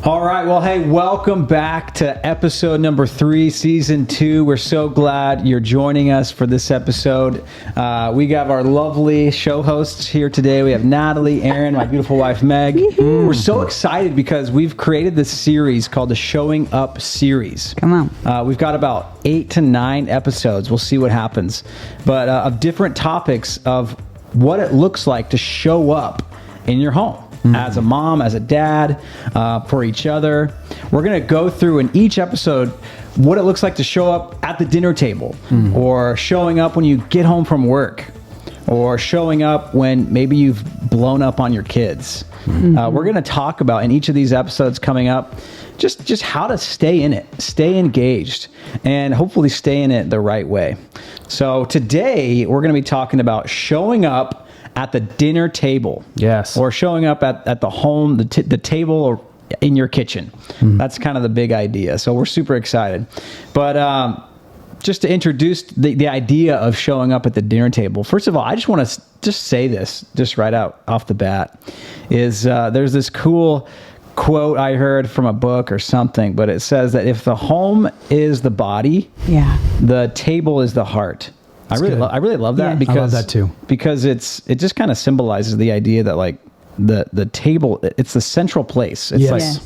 All right. Well, hey, welcome back to episode number 3, season 2. We're so glad you're joining us for this episode. We got our lovely show hosts here today. We have Natalie, Aaron, my beautiful wife, Meg. We're so excited because we've created this series called the Showing Up series. Come on. We've got about 8 to 9 episodes. We'll see what happens. But of different topics of what it looks like to show up in your home. As a mom, as a dad, for each other. We're going to go through in each episode what it looks like to show up at the dinner table, or showing up when you get home from work, or showing up when maybe you've blown up on your kids. We're going to talk about in each of these episodes coming up just how to stay in it, stay engaged, and hopefully stay in it the right way. So today we're going to be talking about showing up at the dinner table. Yes. Or showing up at the home, the table, or in your kitchen. That's kind of the big idea. So we're super excited. But just to introduce the idea of showing up at the dinner table, first of all, I just want to just say this, just right out off the bat, is there's this cool quote I heard from a book or something, but it says that if the home is the body, the table is the heart. I really love that because I love that too. Because it just kind of symbolizes the idea that like the table, it's the central place. It's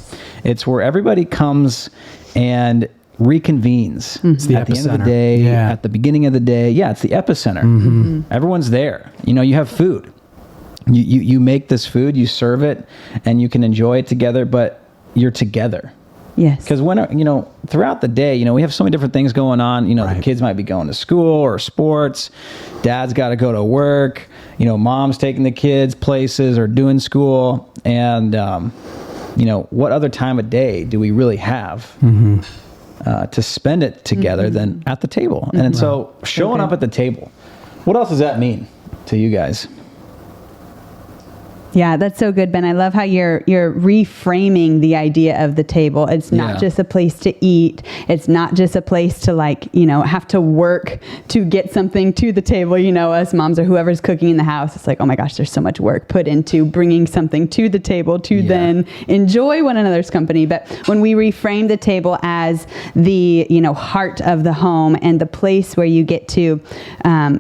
it's where everybody comes and reconvenes. It's the epicenter. The end of the day, at the beginning of the day. Yeah, it's the epicenter. Everyone's there. You know, you have food. You make this food, you serve it, and you can enjoy it together, but you're together. Yes. Because when, throughout the day, we have so many different things going on. The kids might be going to school or sports. Dad's got to go to work. Mom's taking the kids places or doing school. And, what other time of day do we really have to spend it together than at the table? And so showing up at the table, what else does that mean to you guys? Yeah, that's so good, Ben. I love how you're reframing the idea of the table. It's not just a place to eat. It's not just a place to have to work to get something to the table. Us moms or whoever's cooking in the house, it's like, oh my gosh, there's so much work put into bringing something to the table to then enjoy one another's company. But when we reframe the table as the, heart of the home and the place where you get to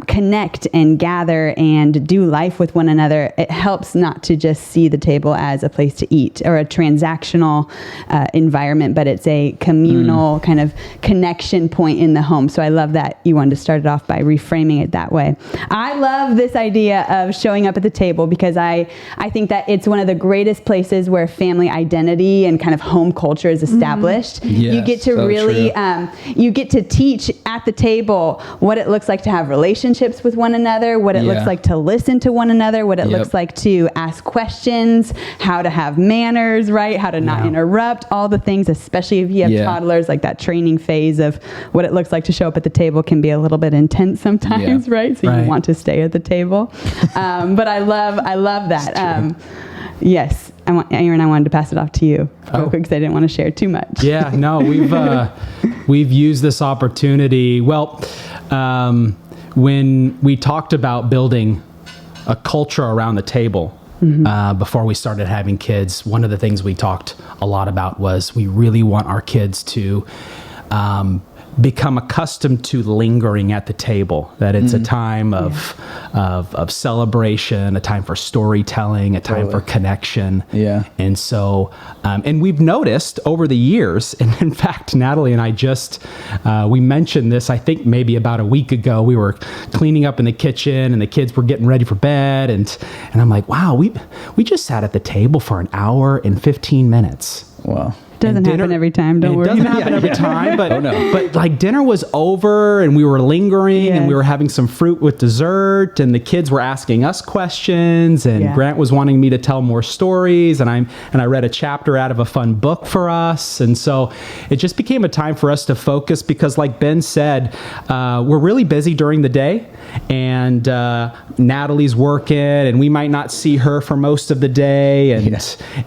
connect and gather and do life with one another, it helps not to just see the table as a place to eat or a transactional environment, but it's a communal kind of connection point in the home. So I love that you wanted to start it off by reframing it that way. I love this idea of showing up at the table because I think that it's one of the greatest places where family identity and kind of home culture is established. Yes, you get to really, you get to teach at the table what it looks like to have relationships with one another, what it looks like to listen to one another, what it looks like to ask questions, how to have manners, right? How to not interrupt, all the things, especially if you have toddlers, like that training phase of what it looks like to show up at the table can be a little bit intense sometimes, right? So you want to stay at the table. But I love that. Yes. Aaron, I wanted to pass it off to you real quick because I didn't want to share too much. Yeah, no, we've used this opportunity. Well, when we talked about building a culture around the table, before we started having kids, one of the things we talked a lot about was we really want our kids to become accustomed to lingering at the table, that it's a time of celebration, a time for storytelling, a time for connection. And so, and we've noticed over the years, and in fact, Natalie and I we mentioned this, I think maybe about a week ago, we were cleaning up in the kitchen and the kids were getting ready for bed. And I'm like, wow, we just sat at the table for an hour and 15 minutes. Wow. Doesn't happen every time. Don't worry. It doesn't happen every time, but but like dinner was over and we were lingering and we were having some fruit with dessert and the kids were asking us questions and Grant was wanting me to tell more stories and I read a chapter out of a fun book for us, and so it just became a time for us to focus because, like Ben said, we're really busy during the day and Natalie's working and we might not see her for most of the day,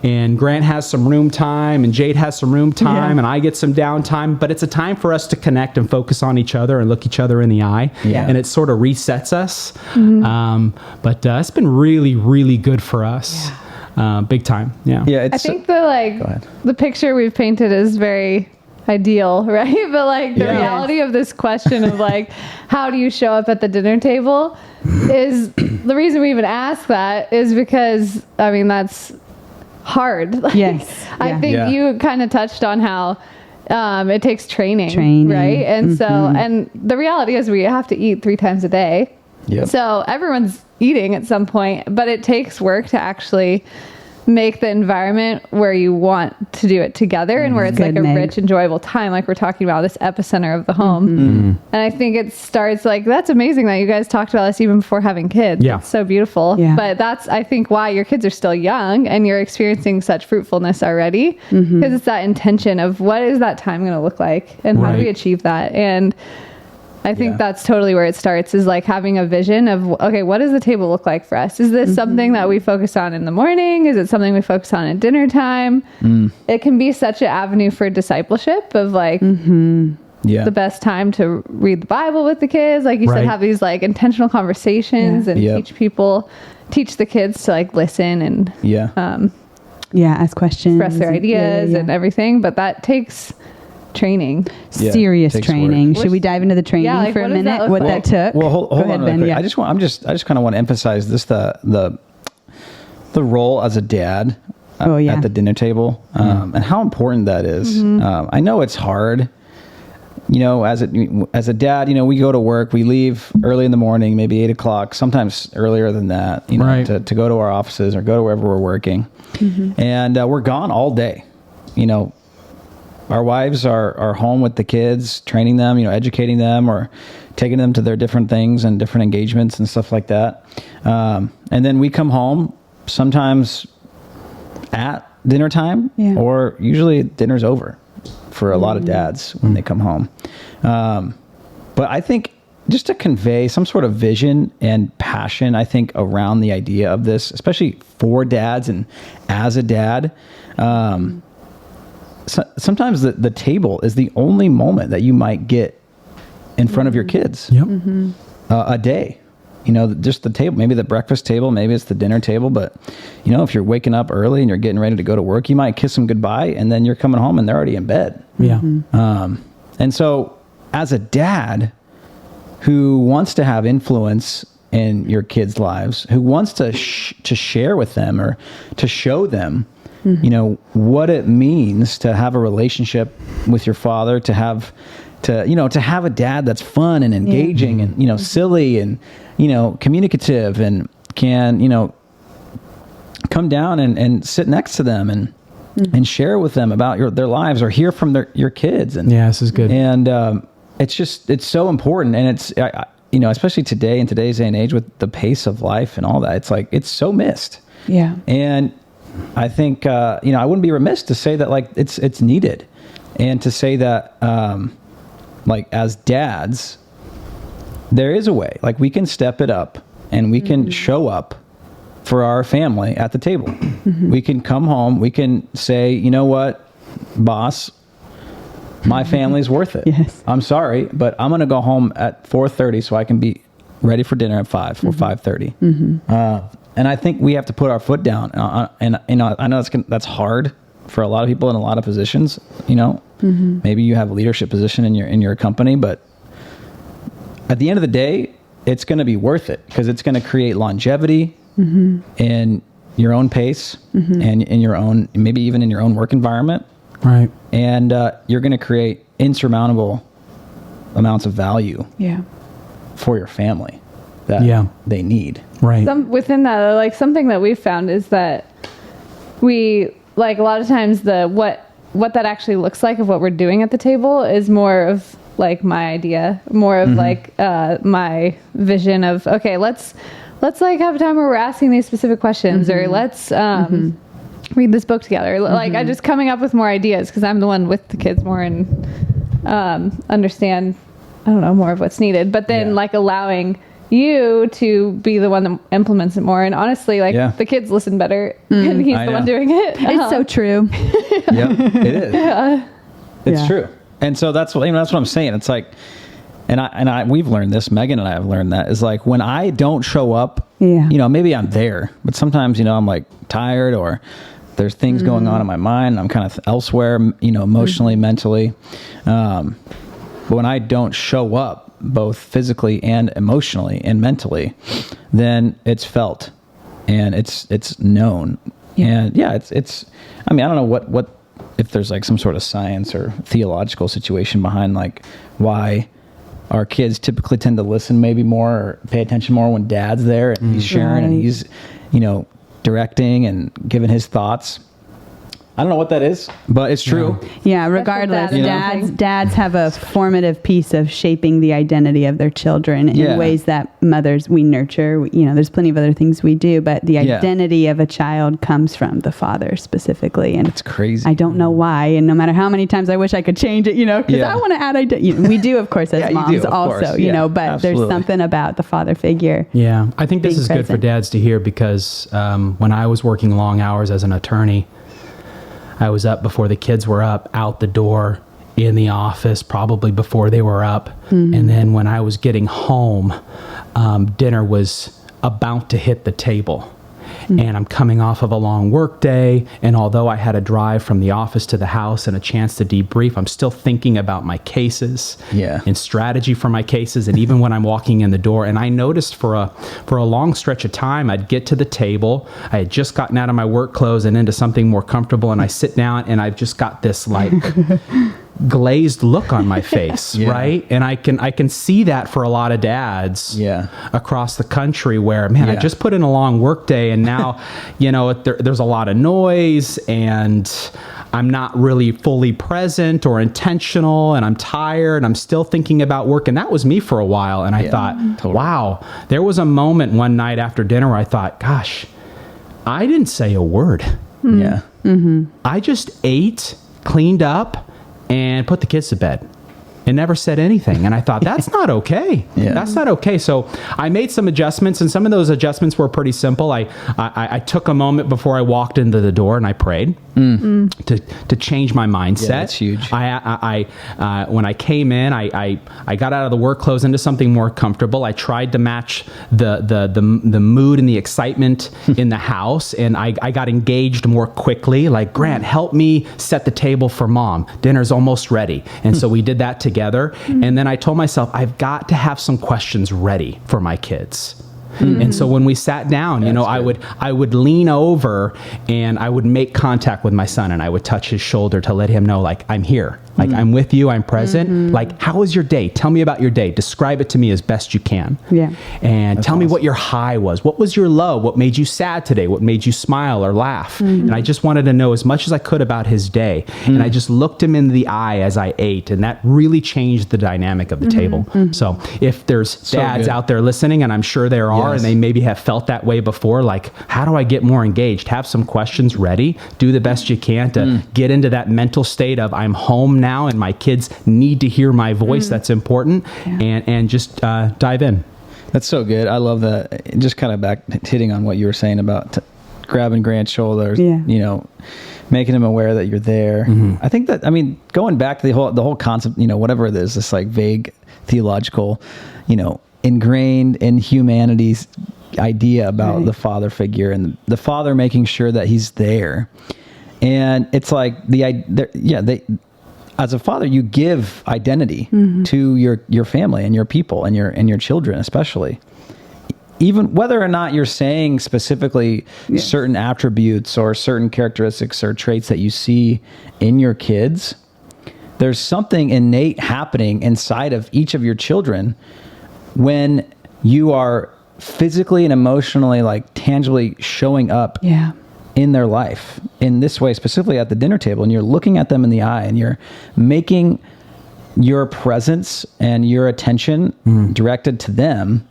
and Grant has some room time and Jade has some room time and I get some downtime, but it's a time for us to connect and focus on each other and look each other in the eye, and it sort of resets us. But it's been really, really good for us. big time. Yeah. Yeah. I think the Go ahead. the picture we've painted is very ideal, right? But like the Yeah. reality of this question of like, how do you show up at the dinner table is the reason we even ask that is because, I mean, that's hard. Like, Yes. I Yeah. think Yeah. you kind of touched on how it takes training, right? And so, and the reality is we have to eat 3 times a day. Yep. So everyone's eating at some point, but it takes work to actually make the environment where you want to do it together and where it's Good, like a Meg. rich, enjoyable time, like we're talking about, this epicenter of the home. And I think it starts like, that's amazing that you guys talked about this even before having kids. Yeah. It's so beautiful. Yeah. But that's, I think, why your kids are still young and you're experiencing such fruitfulness already, because it's that intention of what is that time going to look like and how do we Right. achieve that? And I think Yeah. that's totally where it starts, is like having a vision of, okay, what does the table look like for us? Is this something that we focus on in the morning? Is it something we focus on at dinner time? It can be such an avenue for discipleship of like Yeah. the best time to read the Bible with the kids. Like you said, Right. have these like intentional conversations and Yep. teach the kids to like listen and Yeah. Yeah. Ask questions. express their ideas and everything. But that takes training. Yeah, Serious takes training. work. Should we dive into the training Yeah, like, for a what does that minute? look What like? that took? Well, hold Go on ahead, really Ben. quick. Yeah. I just kind of want to emphasize this, the role as a dad Oh, yeah. at the dinner table, and how important that is. I know it's hard, you know, as a dad, you know, we go to work, we leave early in the morning, maybe 8 o'clock, sometimes earlier than that, you know, Right. to go to our offices or go to wherever we're working. And we're gone all day, you know. Our wives are home with the kids, training them, you know, educating them or taking them to their different things and different engagements and stuff like that. And then we come home sometimes at dinner time, Yeah. or usually dinner's over for a lot of dads when they come home. But I think just to convey some sort of vision and passion, I think, around the idea of this, especially for dads and as a dad, sometimes the table is the only moment that you might get in front of your kids Yep. a day. You know, just the table, maybe the breakfast table, maybe it's the dinner table. But, you know, if you're waking up early and you're getting ready to go to work, you might kiss them goodbye and then you're coming home and they're already in bed. Yeah. And so as a dad who wants to have influence in your kids' lives, who wants to share with them or to show them, you know, what it means to have a relationship with your father, to have a dad that's fun and engaging and, you know, silly and, you know, communicative and can, you know, come down and sit next to them and share with them about their lives or hear from your kids. And Yeah, this is good. And it's so important. And it's, you know, especially today in today's day and age with the pace of life and all that, it's like, it's so missed. Yeah. And I think, you know, I wouldn't be remiss to say that like it's needed, and to say that, like as dads, there is a way, like we can step it up and we can show up for our family at the table. We can come home. We can say, you know what, boss, my family's worth it. Yes. I'm sorry, but I'm going to go home at 4:30 so I can be ready for dinner at 5 or 5:30. And I think we have to put our foot down. And you know, I know that's hard for a lot of people in a lot of positions. You know, maybe you have a leadership position in your company, but at the end of the day, it's going to be worth it because it's going to create longevity in your own pace and in your own, maybe even in your own work environment. Right. And you're going to create insurmountable amounts of value Yeah. for your family that they need. Right. Within that, like something that we've found is that we, like a lot of times what that actually looks like of what we're doing at the table is more of like my idea, more of like my vision of, okay, let's like have a time where we're asking these specific questions or let's read this book together. Like I just coming up with more ideas because I'm the one with the kids more and understand, I don't know, more of what's needed, but then like allowing you to be the one that implements it more. And honestly, like the kids listen better and he's the one doing it. It's so true. Yep, it is. It's Yeah. true. And so that's what I'm saying. It's like, and we've learned this, Megan and I have learned that, is like when I don't show up, Yeah. you know, maybe I'm there, but sometimes, you know, I'm like tired or there's things going on in my mind. I'm kind of elsewhere, you know, emotionally, mentally. But when I don't show up, both physically and emotionally and mentally, then it's felt and it's known. Yeah. And yeah, it's, I mean, I don't know what, if there's like some sort of science or theological situation behind like why our kids typically tend to listen maybe more or pay attention more when dad's there and he's sharing and Right. he's, you know, directing and giving his thoughts. I don't know what that is, but it's true. Yeah, regardless, dad is. dads have a formative piece of shaping the identity of their children in Yeah. ways that mothers, we nurture. You know, there's plenty of other things we do, but the Yeah. identity of a child comes from the father specifically. And It's crazy. I don't know why. And no matter how many times I wish I could change it, you know, because Yeah. I want to add identity. We do, of course, as Yeah, you moms do, of also, course. you Yeah, know, but absolutely. there's something about the father figure. Yeah, I think this Being is good for present. dads to hear because when I was working long hours as an attorney, I was up before the kids were up, out the door, in the office, probably before they were up. And then when I was getting home, dinner was about to hit the table. And I'm coming off of a long work day. And although I had a drive from the office to the house and a chance to debrief, I'm still thinking about my cases Yeah. and strategy for my cases. And even when I'm walking in the door, and I noticed for a long stretch of time, I'd get to the table. I had just gotten out of my work clothes and into something more comfortable. And I sit down and I've just got this like glazed look on my face, Yeah. right? And I can see that for a lot of dads Yeah. across the country where, man, I Yeah. just put in a long work day and now, you know, there's a lot of noise and I'm not really fully present or intentional and I'm tired and I'm still thinking about work. And that was me for a while. And I Yeah, thought, totally. wow, there was a moment one night after dinner where I thought, gosh, I didn't say a word. Yeah. I just ate, cleaned up, and put the kids to bed and never said anything. And I thought, that's not okay. Yeah. That's not okay. So I made some adjustments, and some of those adjustments were pretty simple. I took a moment before I walked into the door and I prayed to change my mindset. Yeah, that's huge. I when I came in, I got out of the work clothes into something more comfortable. I tried to match the mood and the excitement in the house, and I got engaged more quickly. Like, Grant, help me set the table for mom. Dinner's almost ready. And so we did that together. And then I told myself, I've got to have some questions ready for my kids. And so when we sat down, you know, I would lean over and I would make contact with my son and I would touch his shoulder to let him know, like, I'm here. Like, I'm with you. I'm present. Like, how was your day? Tell me about your day. Describe it to me as best you can. Yeah. And tell me what your high was. What was your low? What made you sad today? What made you smile or laugh? And I just wanted to know as much as I could about his day. And I just looked him in the eye as I ate. And that really changed the dynamic of the table. So if there's dads good. out there listening, and I'm sure there are, Yes. and they maybe have felt that way before, like, how do I get more engaged? Have some questions ready. Do the best you can to get into that mental state of, I'm home now and my kids need to hear my voice. That's important. And just dive in. That's so good. I love that. Just kind of back hitting on what you were saying about grabbing Grant's shoulders, Yeah. you know, making him aware that you're there. I think that, I mean, going back to the whole concept, you know, whatever it is, this like vague theological, you know, ingrained in humanity's idea about the father figure and the father making sure that he's there. And it's like as a father, you give identity to your family and your people and your children, especially. Even whether or not you're saying specifically certain attributes or certain characteristics or traits that you see in your kids, there's something innate happening inside of each of your children when you are physically and emotionally, like, tangibly showing up Yeah. in their life in this way, specifically at the dinner table, and you're looking at them in the eye and you're making your presence and your attention directed to them.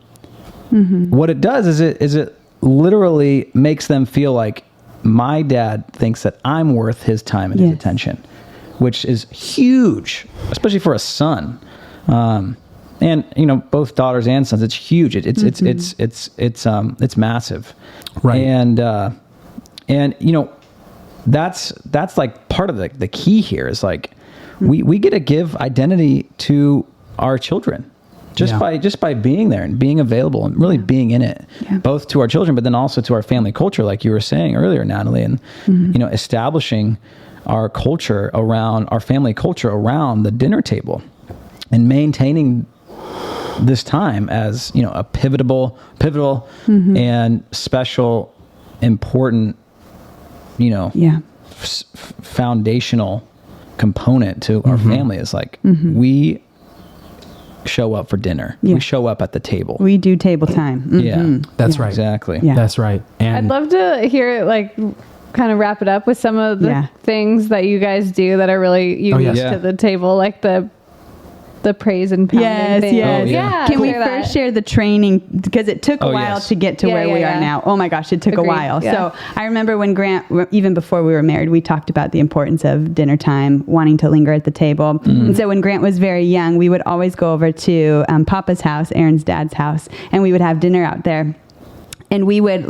What it does is it literally makes them feel like, my dad thinks that I'm worth his time and his Yes. attention, which is huge, especially for a son. And you know, both daughters and sons, it's huge. It's massive. Right. And you know, that's like part of the key here is like, we get to give identity to our children. just by being there and being available and really being in it, both to our children, but then also to our family culture, like you were saying earlier, Natalie, and establishing our culture around our family culture around the dinner table and maintaining this time as a pivotal and special, important, foundational component to our family. Is like we show up for dinner. We show up at the table. We do table time. Yeah, that's right. Exactly. Yeah. That's right. And I'd love to hear kind of wrap it up with some of the things that you guys do that are really unique to the table, like the praise and pounding thing. Yes. Can we first share the training, because it took a while to get to where we are now. Oh my gosh, it took a while. So I remember when Grant, even before we were married, we talked about the importance of dinner time, wanting to linger at the table. And so when Grant was very young, we would always go over to Papa's house, Aaron's dad's house, and we would have dinner out there. And we would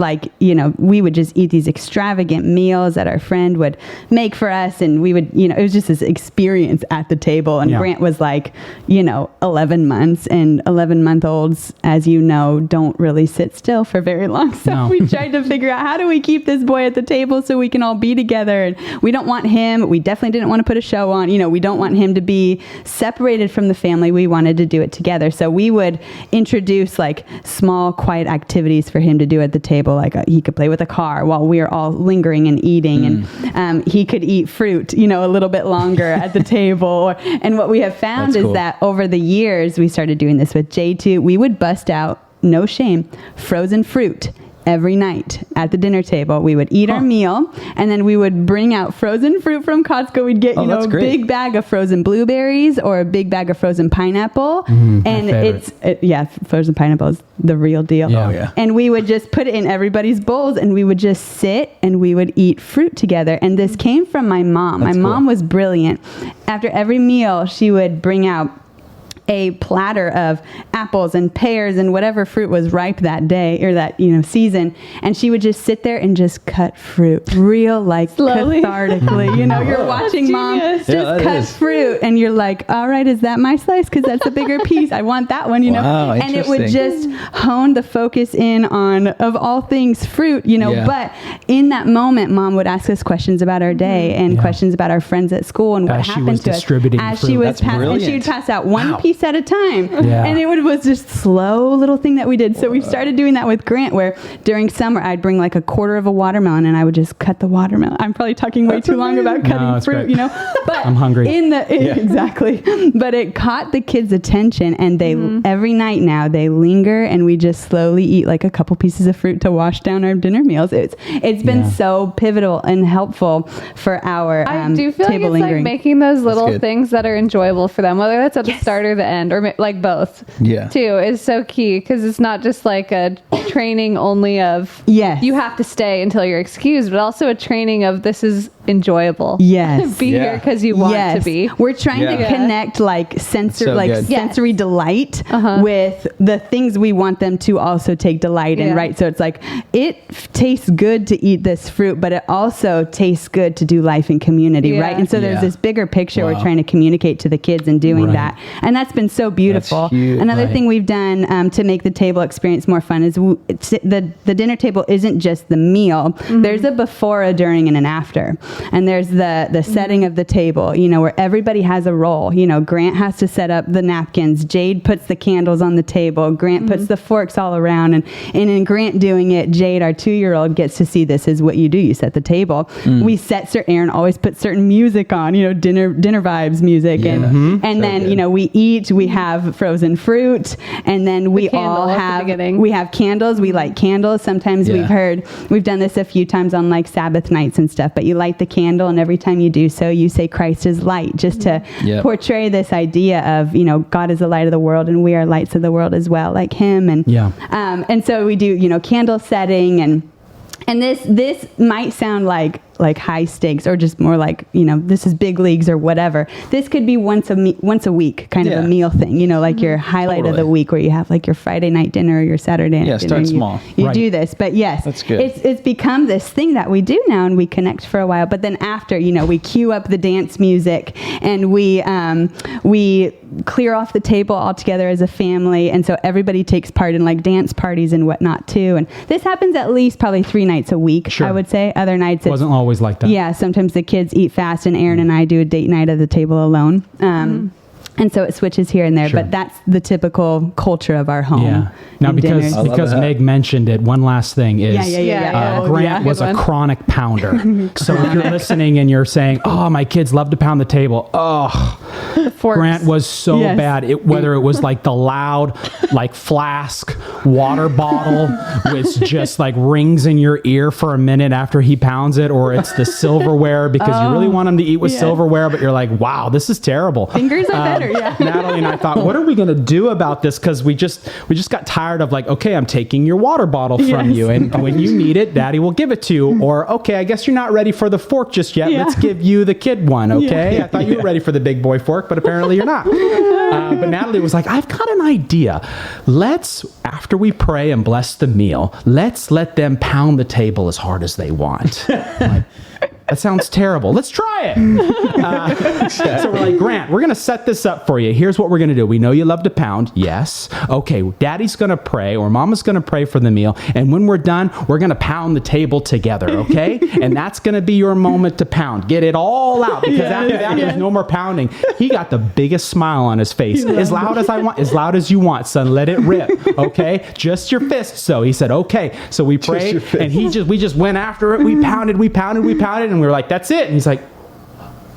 we would just eat these extravagant meals that our friend would make for us. And we would, it was just this experience at the table. And Grant was 11 months, and 11-month-olds, as you know, don't really sit still for very long. So we tried to figure out, how do we keep this boy at the table so we can all be together? And we don't want him, we definitely didn't want to put a show on. We don't want him to be separated from the family. We wanted to do it together. So we would introduce small, quiet activities for him to do at the table. He could play with a car while we are all lingering and eating, and he could eat fruit, a little bit longer at the table. And what we have found is that over the years, we started doing this with Jade too. We would bust out, no shame, frozen fruit every night at the dinner table. We would eat our meal, and then we would bring out frozen fruit from Costco. We'd get, a big bag of frozen blueberries or a big bag of frozen pineapple. And frozen pineapple is the real deal. And we would just put it in everybody's bowls, and we would just sit and we would eat fruit together. And this came from my mom. My mom was brilliant. After every meal, she would bring out a platter of apples and pears and whatever fruit was ripe that day or that season, and she would just sit there and just cut fruit real slowly, cathartically. You're watching mom just cut fruit, and you're like, all right, is that my slice? Because that's a bigger piece. I want that one. Wow, and it would just hone the focus in on, of all things, fruit. But in that moment, mom would ask us questions about our day and questions about our friends at school and what happened to us as she was and she would pass out one piece at a time. And it was just slow little thing that we did. So we started doing that with Grant, where during summer I'd bring a quarter of a watermelon, and I would just cut the watermelon. I'm probably talking way too long about cutting fruit, but I'm hungry. Exactly. But it caught the kids' attention, and they every night now they linger, and we just slowly eat a couple pieces of fruit to wash down our dinner meals. It's been so pivotal and helpful for our I do feel table like it's lingering. making those little things that are enjoyable for them, whether that's at the start or the end, or both too, is so key, because it's not just a training only of you have to stay until you're excused, but also a training of this is enjoyable. Be here because you want to be. We're trying to connect sensory delight with the things we want them to also take delight in, right? So it's it tastes good to eat this fruit, but it also tastes good to do life in community, right? And so there's this bigger picture we're trying to communicate to the kids and doing that, and that's been so beautiful. Another thing we've done to make the table experience more fun is the dinner table isn't just the meal. There's a before, a during, and an after. And there's the setting of the table, where everybody has a role. Grant has to set up the napkins. Jade puts the candles on the table. Grant puts the forks all around. And in Grant doing it, Jade, our 2-year-old, gets to see this is what you do. You set the table. We set Aaron always puts certain music on, dinner vibes music. And then, we eat, we have frozen fruit, and then we all have candles. We light candles. Sometimes we've done this a few times on Sabbath nights and stuff, but you light the candle, and every time you do so, you say Christ is light, just to portray this idea of, God is the light of the world, and we are lights of the world as well, like him. And so we do, candle setting, and this might sound like like high stakes or just more like, this is big leagues or whatever. This could be once a week kind of a meal thing, like your highlight of the week where you have like your Friday night dinner or your Saturday night dinner. Start small. You do this. But yes, that's good. It's become this thing that we do now, and we connect for a while. But then after, we cue up the dance music, and we clear off the table all together as a family. And so everybody takes part in like dance parties and whatnot too. And this happens at least probably 3 nights a week, I would say. Other nights it wasn't always like that. Yeah, sometimes the kids eat fast, and Aaron and I do a date night at the table alone. And so it switches here and there, but that's the typical culture of our home. Yeah. Now, because Meg mentioned it, one last thing is Grant was a chronic pounder. So if you're listening and you're saying, "Oh, my kids love to pound the table," Grant was so bad. Whether it was like the loud, like flask water bottle, which just like rings in your ear for a minute after he pounds it, or it's the silverware because you really want him to eat with silverware, but you're like, "Wow, this is terrible." Fingers are better. Yeah. Natalie and I thought, what are we going to do about this? Because we just got tired of like, okay, I'm taking your water bottle from you, and when you need it, Daddy will give it to you. Or, okay, I guess you're not ready for the fork just yet. Let's give you the kid one, okay? I thought you were ready for the big boy fork, but apparently you're not. But Natalie was like, I've got an idea. After we pray and bless the meal, let's let them pound the table as hard as they want. That sounds terrible. Let's try it. So we're like, Grant, we're going to set this up for you. Here's what we're going to do. We know you love to pound. Yes. Okay. Daddy's going to pray, or Mama's going to pray for the meal. And when we're done, we're going to pound the table together. Okay. And that's going to be your moment to pound. Get it all out, because after that, there's no more pounding. He got the biggest smile on his face. As loud as I want, as loud as you want, son. Let it rip. Okay. Just your fist. So he said, okay. So we prayed, and we just went after it. We pounded. And we were like, that's it. And he's like,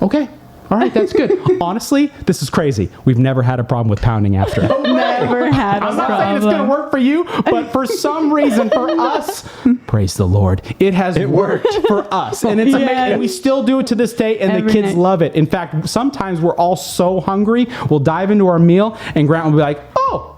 okay. All right, that's good. Honestly, this is crazy. We've never had a problem with pounding after. Never had a problem. I'm not saying it's going to work for you, but for some reason, for us, praise the Lord, it worked for us. And it's amazing. And we still do it to this day, and the kids love it. In fact, sometimes we're all so hungry, we'll dive into our meal, and Grant will be like, oh,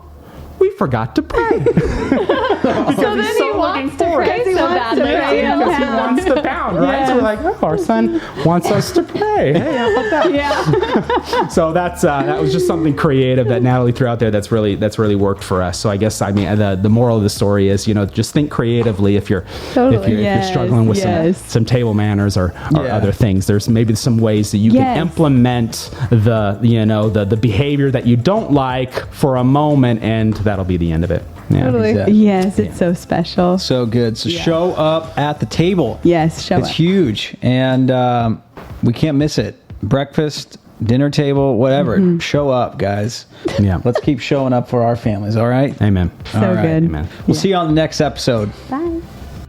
we forgot to pray. So then he wants to pray so badly. Because he wants to pound, right? So we're like, oh, our son wants us to pray. Hey, how about that? Yeah. So that was just something creative that Natalie threw out there that's really worked for us. So I guess, the moral of the story is, just think creatively if you're struggling with some table manners or other things. There's maybe some ways that you can implement the behavior that you don't like for a moment, and that'll be the end of it. Yeah. Totally. Exactly. Yes, it's so special. So good. So show up at the table. Yes, show up. It's huge, and we can't miss it. Breakfast, dinner table, whatever. Show up, guys. Yeah. Let's keep showing up for our families, all right? Amen. So good. Amen. We'll see you on the next episode. Bye.